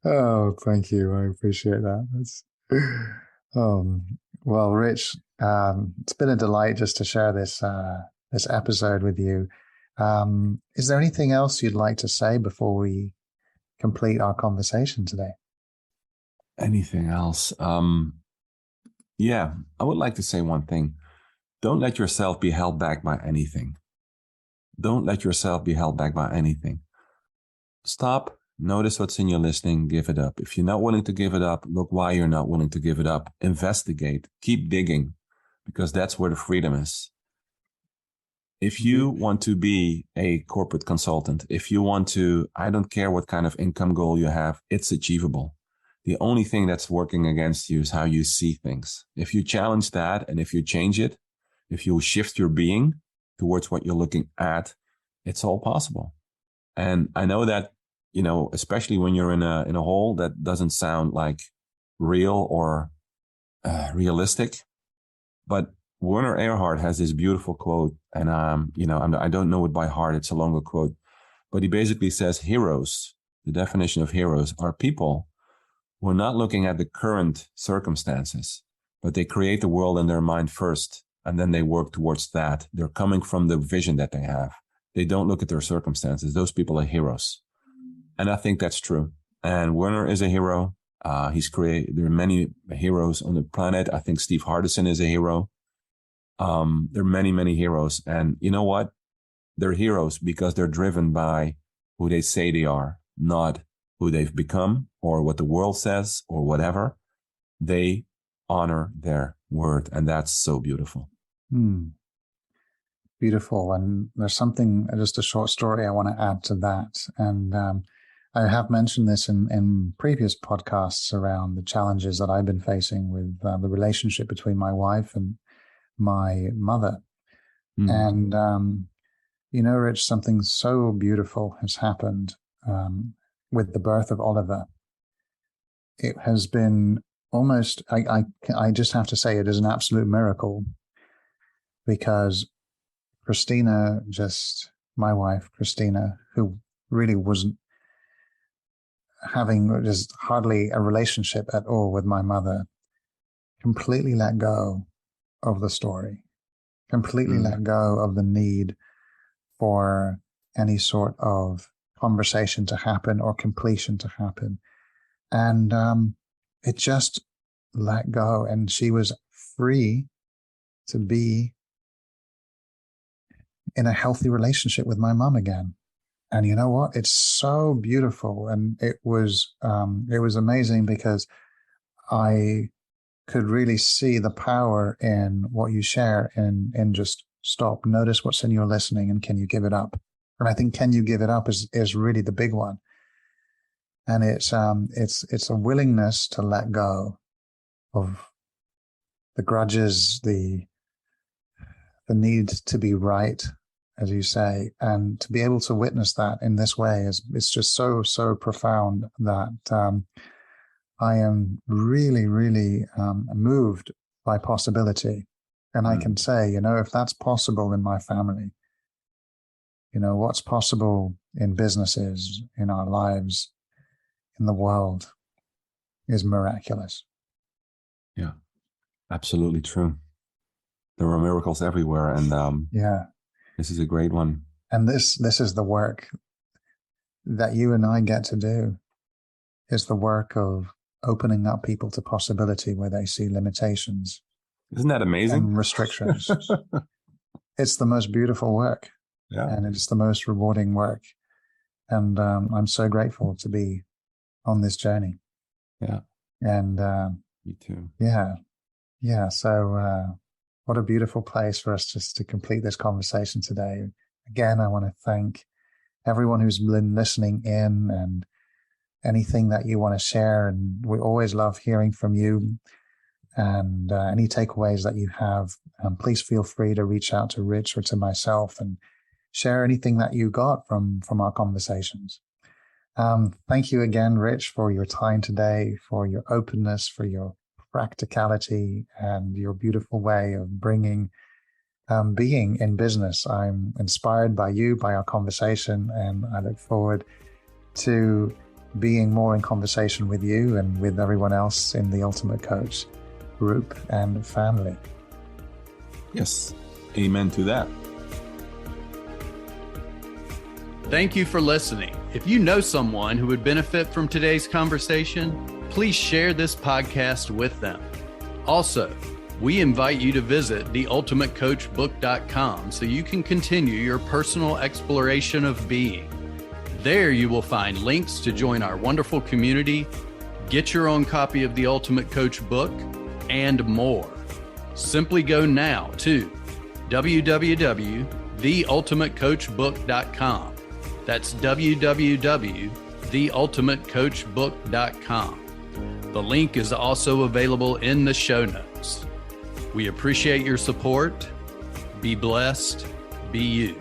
Oh, thank you. I appreciate that. Well, Rich, it's been a delight just to share this episode with you. Is there anything else you'd like to say before we complete our conversation today? Anything else? I would like to say one thing. Don't let yourself be held back by anything. Don't let yourself be held back by anything. Stop. Notice what's in your listening, give it up. If you're not willing to give it up, look why you're not willing to give it up. Investigate, keep digging, because that's where the freedom is. If you want to be a corporate consultant, if you want to, I don't care what kind of income goal you have, it's achievable. The only thing that's working against you is how you see things. If you challenge that, and if you change it, if you shift your being towards what you're looking at, it's all possible. And I know that especially when you're in a hole that doesn't sound like real or realistic. But Werner Erhard has this beautiful quote, and I don't know it by heart. It's a longer quote, but he basically says heroes, the definition of heroes, are people who are not looking at the current circumstances, but they create the world in their mind first, and then they work towards that. They're coming from the vision that they have. They don't look at their circumstances. Those people are heroes. And I think that's true. And Werner is a hero. There are many heroes on the planet. I think Steve Hardison is a hero. There are many, many heroes. And you know what? They're heroes because they're driven by who they say they are, not who they've become or what the world says or whatever. They honor their word. And that's so beautiful. Beautiful. And there's just a short story I want to add to that. And I have mentioned this in previous podcasts around the challenges that I've been facing with the relationship between my wife and my mother. And, Rich, something so beautiful has happened with the birth of Oliver. It has been almost, I just have to say, it is an absolute miracle, because my wife, Christina, who really wasn't having just hardly a relationship at all with my mother, completely let go of the story, completely let go of the need for any sort of conversation to happen or completion to happen. And it just let go, and she was free to be in a healthy relationship with my mom again. And you know what? It's so beautiful. And it was amazing, because I could really see the power in what you share and just stop, notice what's in your listening, and can you give it up? And I think can you give it up is really the big one. And it's a willingness to let go of the grudges, the need to be right, as you say, and to be able to witness that in this way it's just so profound that I am really, really moved by possibility. And I can say, if that's possible in my family, what's possible in businesses, in our lives, in the world is miraculous. Yeah, absolutely true. There are miracles everywhere. And this is a great one. And this is the work that you and I get to do, is the work of opening up people to possibility where they see limitations. Isn't that amazing? And restrictions. It's the most beautiful work. Yeah. And it's the most rewarding work. And I'm so grateful to be on this journey. Yeah. And me too. Yeah. Yeah. So what a beautiful place for us just to complete this conversation today. Again, I want to thank everyone who's been listening in, and anything that you want to share. And we always love hearing from you. And any takeaways that you have, please feel free to reach out to Rich or to myself and share anything that you got from our conversations. Thank you again, Rich, for your time today, for your openness, for your practicality, and your beautiful way of bringing being in business. I'm inspired by you, by our conversation, and I look forward to being more in conversation with you and with everyone else in the Ultimate Coach group and family. Yes, amen to that. Thank you for listening. If you know someone who would benefit from today's conversation, please share this podcast with them. Also, we invite you to visit theultimatecoachbook.com so you can continue your personal exploration of being. There you will find links to join our wonderful community, get your own copy of the Ultimate Coach book, and more. Simply go now to www.theultimatecoachbook.com. That's www.theultimatecoachbook.com. The link is also available in the show notes. We appreciate your support. Be blessed. Be you.